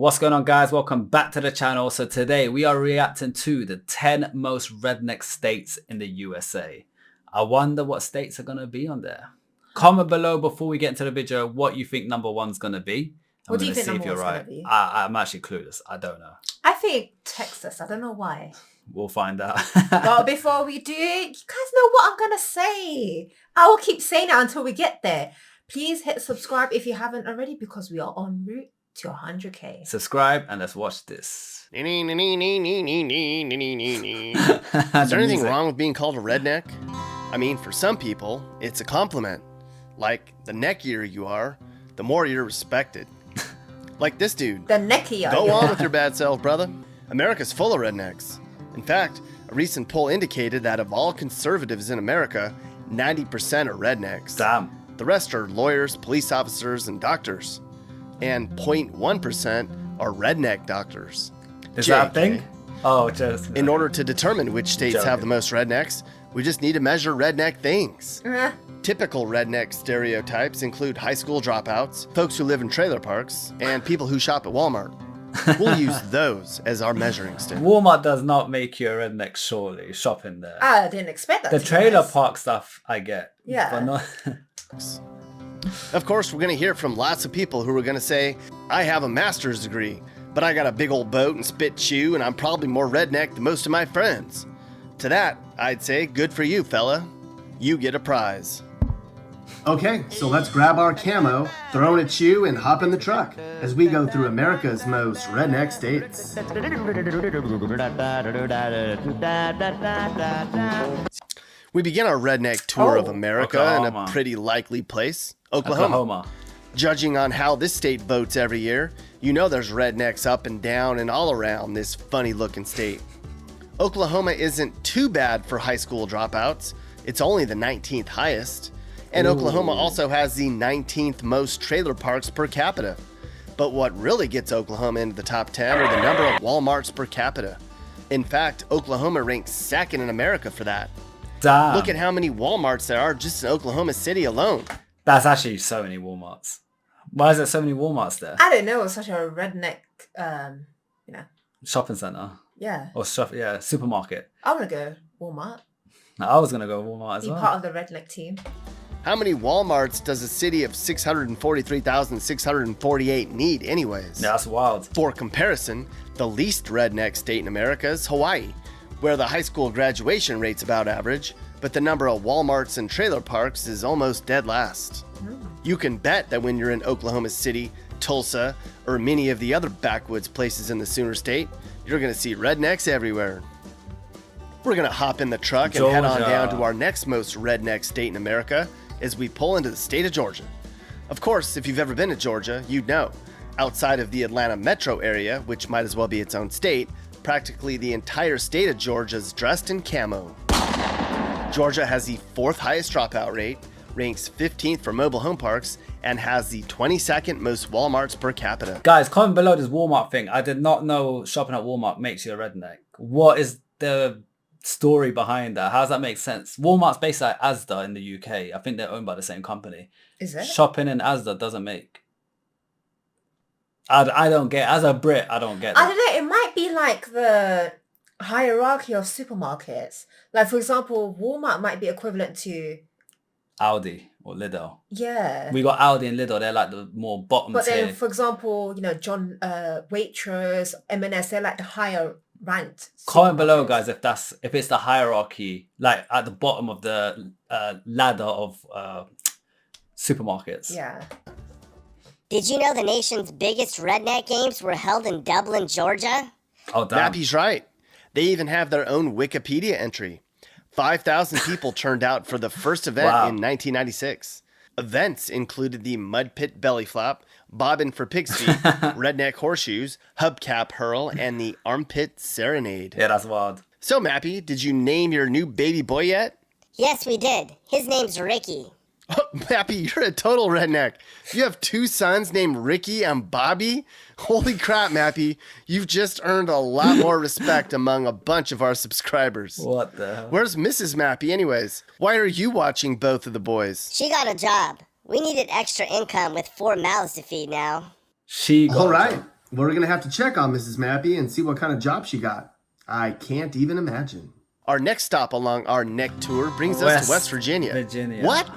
What's going on, guys? Welcome back to the channel. So today we are reacting to the 10 most redneck states in the USA. I wonder what states are going to be on there. Comment below before we get into the video what you think number one's going to be. What do you think number one's going to be? I'm actually clueless. I don't know. I think Texas. I don't know why. We'll find out. But before we do it, you guys know what I'm going to say. I will keep saying it until we get there. Please hit subscribe if you haven't already because we are en route to 100K. Subscribe and let's watch this. Is there anything wrong with being called a redneck? I mean, for some people, it's a compliment. Like, the neckier you are, the more you're respected. Like this dude. The neckier. Go on with your bad self, brother. America's full of rednecks. In fact, a recent poll indicated that of all conservatives in America, 90% are rednecks. Damn. The rest are lawyers, police officers, and doctors. And 0.1% are redneck doctors. Is that a thing? Oh, just... In order to determine which states have the most rednecks, we just need to measure redneck things. Typical redneck stereotypes include high school dropouts, folks who live in trailer parks, and people who shop at Walmart. We'll use those as our measuring stick. Walmart does not make you a redneck, surely, shopping there. I didn't expect that. The trailer park stuff, I get. Yeah. But not... Of course, we're going to hear from lots of people who are going to say, I have a master's degree, but I got a big old boat and spit chew, and I'm probably more redneck than most of my friends. To that, I'd say, good for you, fella. You get a prize. Okay, so let's grab our camo, throw in a chew, and hop in the truck as we go through America's most redneck states. We begin our redneck tour of America in a pretty likely place, Oklahoma. Judging on how this state votes every year, you know there's rednecks up and down and all around this funny-looking state. Oklahoma isn't too bad for high school dropouts. It's only the 19th highest. And Oklahoma also has the 19th most trailer parks per capita. But what really gets Oklahoma into the top 10 are the number of Walmarts per capita. In fact, Oklahoma ranks second in America for that. Damn. Look at how many Walmarts there are just in Oklahoma City alone. That's actually so many Walmarts. Why is there so many Walmarts there? I don't know. It's such a redneck, Shopping center. Yeah. Or supermarket. I want to go Walmart. No, I was going to go Walmart as well. Be part of the redneck team. How many Walmarts does a city of 643,648 need anyways? Yeah, that's wild. For comparison, the least redneck state in America is Hawaii, where the high school graduation rate's about average, but the number of Walmarts and trailer parks is almost dead last. You can bet that when you're in Oklahoma City, Tulsa, or many of the other backwoods places in the Sooner State, you're going to see rednecks everywhere. We're going to hop in the truck and head on down to our next most redneck state in America as we pull into the state of Georgia. Of course, if you've ever been to Georgia, you'd know. Outside of the Atlanta metro area, which might as well be its own state, practically the entire state of Georgia is dressed in camo. Georgia has the 4th highest dropout rate, ranks 15th for mobile home parks, and has the 22nd most Walmarts per capita. Guys, comment below this Walmart thing. I did not know shopping at Walmart makes you a redneck. What is the story behind that? How does that make sense? Walmart's based at Asda in the UK. I think they're owned by the same company. Is it? Shopping in Asda doesn't make... I don't get... As a Brit, I don't get that. I don't know. It might be like the hierarchy of supermarkets. Like, for example, Walmart might be equivalent to... Aldi or Lidl. Yeah. We got Aldi and Lidl. They're like the more bottom tier. But then, for example, John Waitrose, M&S, they're like the higher ranked. Comment below, guys, if it's the hierarchy, like at the bottom of the ladder of supermarkets. Yeah. Did you know the nation's biggest redneck games were held in Dublin, Georgia? Oh, damn. Mappy's right. They even have their own Wikipedia entry. 5,000 people turned out for the first event in 1996. Events included the Mud Pit Belly Flop, Bobbin for Pig's Feet, Redneck Horseshoes, Hubcap Hurl, and the Armpit Serenade. Yeah, that's wild. So, Mappy, did you name your new baby boy yet? Yes, we did. His name's Ricky. Oh, Mappy, you're a total redneck. You have 2 sons named Ricky and Bobby? Holy crap, Mappy. You've just earned a lot more respect among a bunch of our subscribers. What the hell? Where's Mrs. Mappy anyways? Why are you watching both of the boys? She got a job. We needed extra income with 4 mouths to feed now. She got All right, We're going to have to check on Mrs. Mappy and see what kind of job she got. I can't even imagine. Our next stop along our neck tour brings us to West Virginia. What?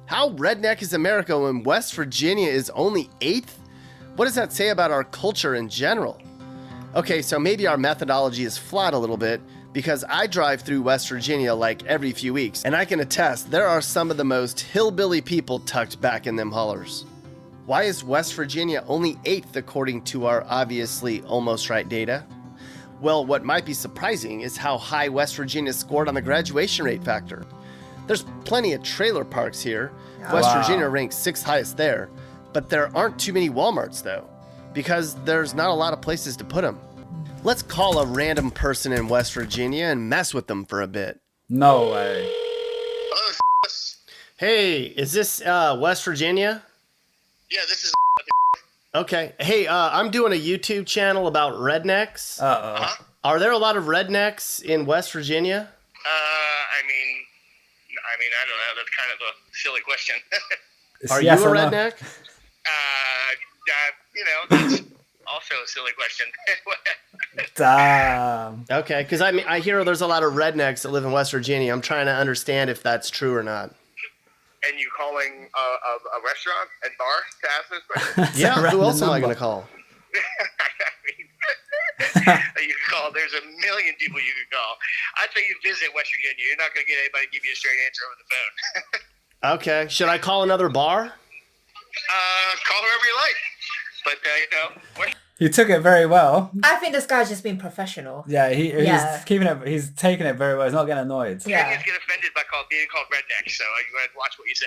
How redneck is America when West Virginia is only 8th? What does that say about our culture in general? Okay, so maybe our methodology is flawed a little bit, because I drive through West Virginia like every few weeks, and I can attest there are some of the most hillbilly people tucked back in them hollers. Why is West Virginia only 8th according to our obviously almost right data? Well, what might be surprising is how high West Virginia scored on the graduation rate factor. There's plenty of trailer parks here. West Virginia ranks 6th highest there, but there aren't too many Walmarts though, because there's not a lot of places to put them. Let's call a random person in West Virginia and mess with them for a bit. No way. Hey, is this West Virginia? Yeah, this is. Okay. Hey, I'm doing a YouTube channel about rednecks. Uh-oh. Are there a lot of rednecks in West Virginia? I don't know. That's kind of a silly question. Are you a redneck? That's also a silly question. Damn. Okay, because I hear there's a lot of rednecks that live in West Virginia. I'm trying to understand if that's true or not. And you calling a restaurant and bar to ask this question? Yeah, who else am I going to call? You can call. There's a million people you can call. I'd say you visit West Virginia. You're not going to get anybody to give you a straight answer over the phone. Okay. Should I call another bar? Call whoever you like. But, He took it very well. I think this guy's just being professional. Yeah, he's keeping it. He's taking it very well. He's not getting annoyed. Yeah. Kids get offended by being called redneck, so you got to watch what you say.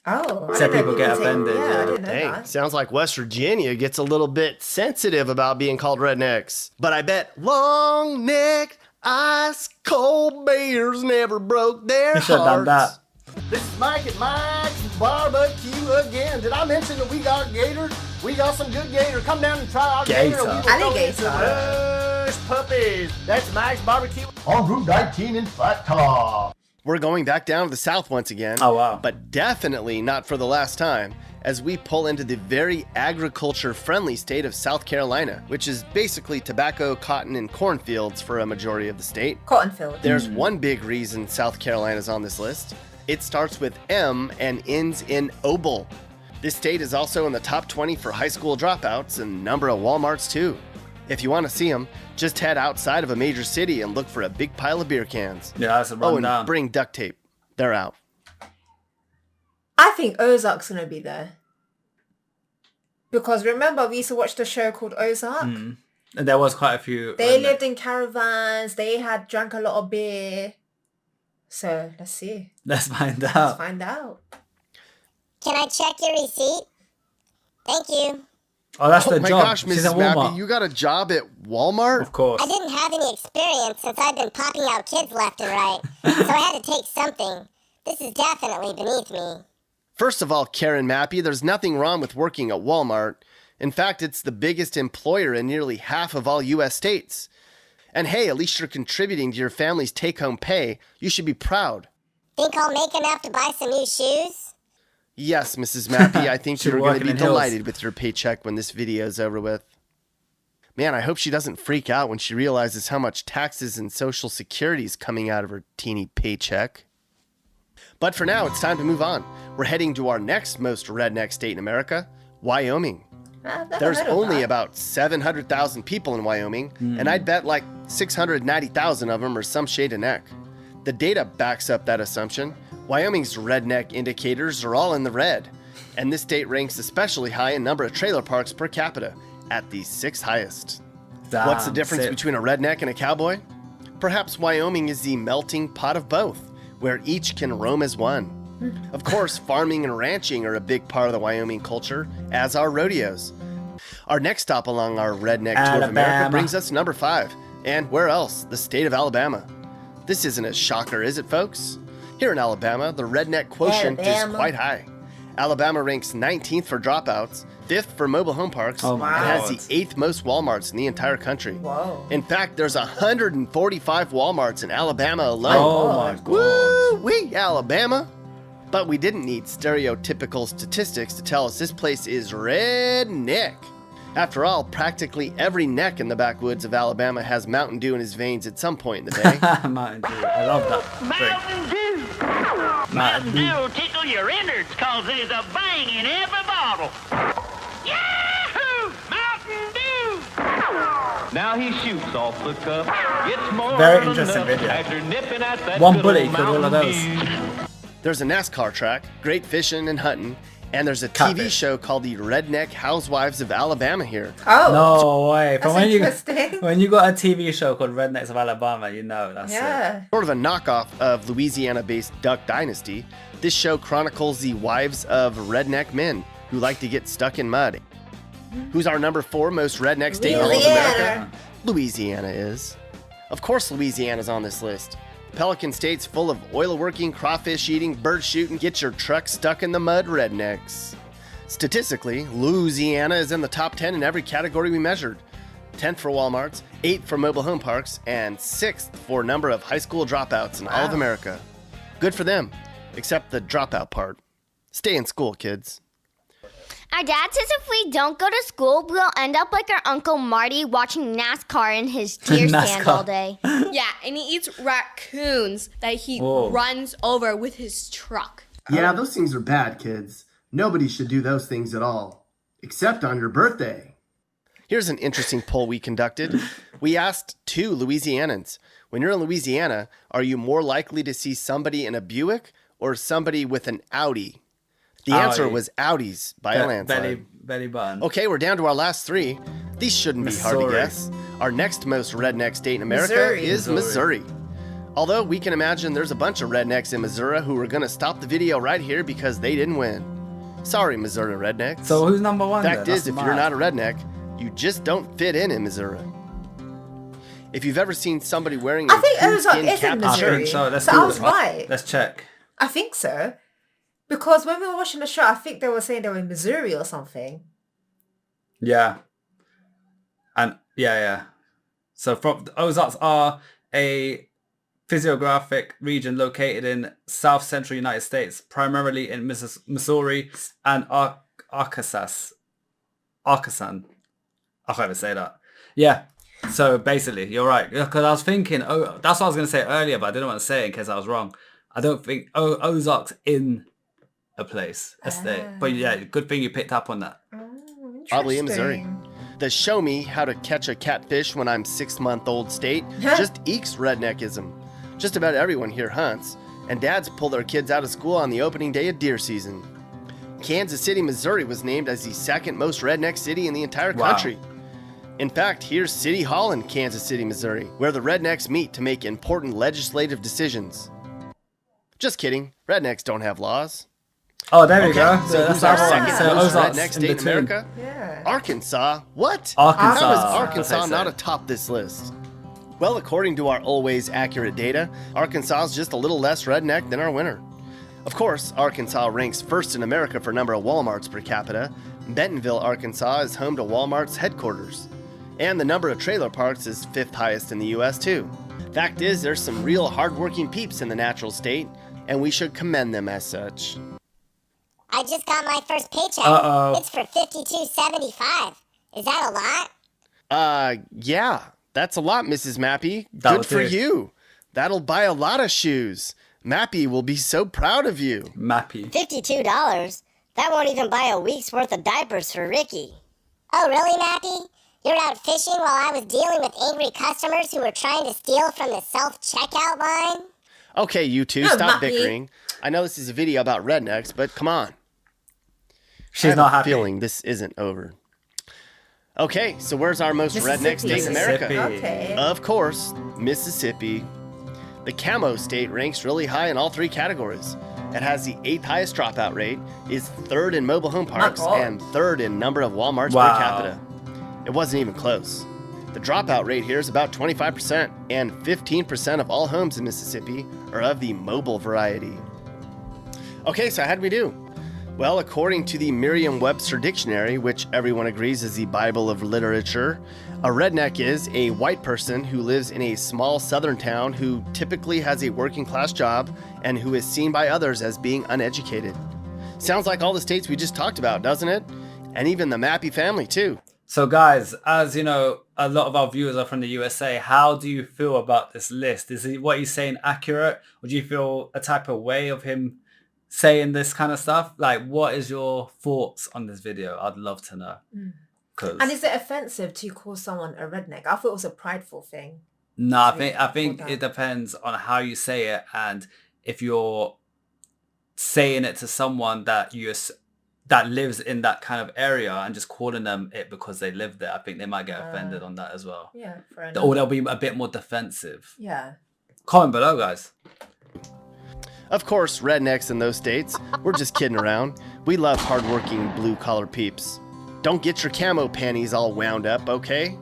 Oh. Said people get offended. Yeah, I didn't know Dang, that. sounds like West Virginia gets a little bit sensitive about being called rednecks. But I bet long-necked, ice-cold bears never broke their He should have done hearts. that. This is Mike at Mike's Barbecue again. Did I mention that we got gator? We got some good gator. Come down and try our gator. Gator. We will I go think into gator. Rush Puppies. That's Mike's Barbecue on Route 19 in Flat Top. We're going back down to the south once again. Oh, wow. But definitely not for the last time, as we pull into the very agriculture-friendly state of South Carolina, which is basically tobacco, cotton, and cornfields for a majority of the state. Cotton field. There's one big reason South Carolina's on this list. It starts with M and ends in Obel. This state is also in the top 20 for high school dropouts and number of Walmarts too. If you want to see them, just head outside of a major city and look for a big pile of beer cans. Yeah, that's a Oh, and rundown. bring duct tape. They're out. I think Ozark's going to be there. Because remember, we used to watch the show called Ozark? And there was quite a few. They lived in caravans. They drank a lot of beer. So, let's see. Let's find Let's out. find out. Can I check your receipt? Thank you. Oh, that's Oh the my job. gosh, She's Mrs. in Walmart. Mappy, you got a job at Walmart? Of course. I didn't have any experience since I've been popping out kids left and right, so I had to take something. This is definitely beneath me. First of all, Karen Mappy, there's nothing wrong with working at Walmart. In fact, it's the biggest employer in nearly half of all U.S. states. And hey, at least you're contributing to your family's take-home pay. You should be proud. Think I'll make enough to buy some new shoes? Yes, Mrs. Mappy, I think She's you're going to working be in hills. delighted with your paycheck when this video is over with. Man, I hope she doesn't freak out when she realizes how much taxes and Social Security is coming out of her teeny paycheck. But for now, it's time to move on. We're heading to our next most redneck state in America, Wyoming. I've never There's heard of only that. about 700,000 people in Wyoming, and I'd bet like 690,000 of them are some shade of neck. The data backs up that assumption. Wyoming's redneck indicators are all in the red, and this state ranks especially high in number of trailer parks per capita, at the 6th highest. Damn, What's the difference sick. between a redneck and a cowboy? Perhaps Wyoming is the melting pot of both, where each can roam as one. Of course, farming and ranching are a big part of the Wyoming culture, as are rodeos. Our next stop along our redneck tour of America Alabama. brings us to number 5. And where else? The state of Alabama. This isn't a shocker, is it, folks? Here in Alabama, the redneck quotient is Alabama. quite high. Alabama ranks 19th for dropouts, 5th for mobile home parks, Oh and my has God. the 8th most Walmarts in the entire country. Whoa. In fact, there's 145 Walmarts in Alabama alone. Oh my god. Woo-wee, Alabama. But we didn't need stereotypical statistics to tell us this place is redneck. After all, practically every neck in the backwoods of Alabama has Mountain Dew in his veins at some point in the day. Mountain Dew. I love that. Mountain Dew will tickle your innards cause there's a bang in every bottle. Yahoo! Mountain Dew! Now he shoots off the cup. Gets more Very than interesting enough video. after nipping at that One good bullet old equals all of Mountain those. Dew. There's a NASCAR track, great fishing and hunting, and there's a TV Catfish. show called the Redneck Housewives of Alabama here. Oh, No way. From that's when you interesting. when you got a TV show called Rednecks of Alabama, you know that's it. Yeah. Sort of a knockoff of Louisiana-based Duck Dynasty, this show chronicles the wives of redneck men who like to get stuck in mud. Who's our number 4 most redneck state in all of America? Louisiana. Louisiana is. Of course Louisiana's on this list. Pelican State's full of oil-working, crawfish-eating, bird-shooting, get your truck stuck in the mud rednecks. Statistically, Louisiana is in the top 10 in every category we measured. 10th for Walmarts, 8th for mobile home parks, and 6th for number of high school dropouts in all of America. Good for them, except the dropout part. Stay in school, kids. Our dad says if we don't go to school, we'll end up like our Uncle Marty watching NASCAR in his deer stand all day. Yeah, and he eats raccoons that he Whoa. runs over with his truck. Yeah, those things are bad, kids. Nobody should do those things at all. Except on your birthday. Here's an interesting poll we conducted. We asked 2 Louisianans, when you're in Louisiana, are you more likely to see somebody in a Buick or somebody with an Audi? The answer Audi. was Audis by a landslide. Belly button. Okay, we're down to our last 3. These shouldn't be hard to Missouri. guess. Our next most redneck state in America Missouri. is Missouri. Although we can imagine there's a bunch of rednecks in Missouri who are going to stop the video right here because they didn't win. Sorry, Missouri rednecks. So who's number 1 Fact then? is, if you're not a redneck, you just don't fit in Missouri. If you've ever seen somebody wearing a I think Ozark coonskin is in cap I Missouri. think so. Let's So do I it. was right. Let's check. I think so. Because when we were watching the show, I think they were saying they were in Missouri or something. Yeah. And yeah. So from the Ozarks are a physiographic region located in south central United States, primarily in Missouri and Arkansas. I can't even say that. Yeah. So basically, you're right. Because I was thinking, that's what I was going to say earlier, but I didn't want to say it in case I was wrong. I don't think Ozarks in a place, a state. But yeah, good thing you picked up on that. Probably in Missouri. Interesting. The show me how to catch a catfish when I'm 6-month-old state just ekes redneckism. Just about everyone here hunts, and dads pull their kids out of school on the opening day of deer season. Kansas City, Missouri was named as the 2nd most redneck city in the entire Wow. country. In fact, here's City Hall in Kansas City, Missouri, where the rednecks meet to make important legislative decisions. Just kidding, rednecks don't have laws. Oh, there we go. So who's That's our our second one. So most Ozarks redneck in state in between. America? Yeah. Arkansas? What? Arkansas. How is That's what Arkansas they not said. atop this list? Well, according to our always accurate data, Arkansas is just a little less redneck than our winner. Of course, Arkansas ranks first in America for number of Walmarts per capita. Bentonville, Arkansas is home to Walmart's headquarters. And the number of trailer parks is 5th highest in the US too. Fact is, there's some real hardworking peeps in the natural state, and we should commend them as such. I just got my first paycheck. Uh-oh. It's for $52.75. Is that a lot? Yeah, that's a lot, Mrs. Mappy. That'll Good for do. you. That'll buy a lot of shoes. Mappy will be so proud of you. Mappy. $52? That won't even buy a week's worth of diapers for Ricky. Oh, really, Mappy? You were out fishing while I was dealing with angry customers who were trying to steal from the self-checkout line? Okay, you two, No, stop Mappy. bickering. I know this is a video about rednecks, but come on. I She's have not a happy. feeling this isn't over. Okay, so where's our most redneck Mississippi. state in America? Mississippi. Okay. Of course, Mississippi. The Camo State ranks really high in all 3 categories. It has the 8th highest dropout rate, is 3rd in mobile home parks, God. and 3rd in number of Walmarts Wow. per capita. It wasn't even close. The dropout rate here is about 25%, and 15% of all homes in Mississippi are of the mobile variety. Okay, so how'd we do? Well, according to the Merriam-Webster Dictionary, which everyone agrees is the Bible of literature, a redneck is a white person who lives in a small southern town who typically has a working class job and who is seen by others as being uneducated. Sounds like all the states we just talked about, doesn't it? And even the Mappy family, too. So, guys, as you know, a lot of our viewers are from the USA. How do you feel about this list? Is what he's saying accurate? Or do you feel a type of way of him saying this kind of stuff? Like, what is your thoughts on this video? I'd love to know. And is it offensive to call someone a redneck? I thought it was a prideful thing. No, I think it depends on how you say it, and if you're saying it to someone that lives in that kind of area and just calling them it because they live there, I think they might get offended on that as well. Yeah, fair enough. Or they'll be a bit more defensive. Yeah. Comment below, guys. Of course, rednecks in those states, we're just kidding around. We love hardworking blue-collar peeps. Don't get your camo panties all wound up, okay?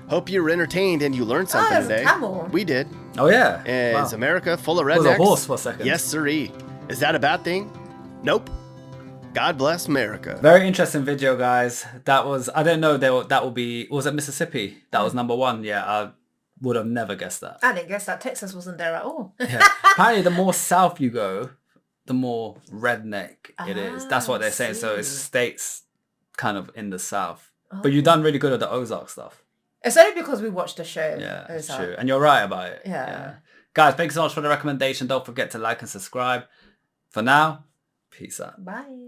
Hope you were entertained and you learned something today. Camel. We did. Oh, yeah. Is America full of It was rednecks? a horse for a second. Yes, sirree. Is that a bad thing? Nope. God bless America. Very interesting video, guys. That was, I didn't know that would be, was it Mississippi? That was number 1. Yeah, I would have never guessed that. I didn't guess that Texas wasn't there at all. Yeah. Apparently, the more south you go, the more redneck it is. That's what they're saying. So it's states kind of in the south. But you've done really good at the Ozark stuff. It's only because we watched the show. Yeah, it's true. And you're right about it. Yeah. Guys, thanks so much for the recommendation. Don't forget to like and subscribe. For now, peace out. Bye.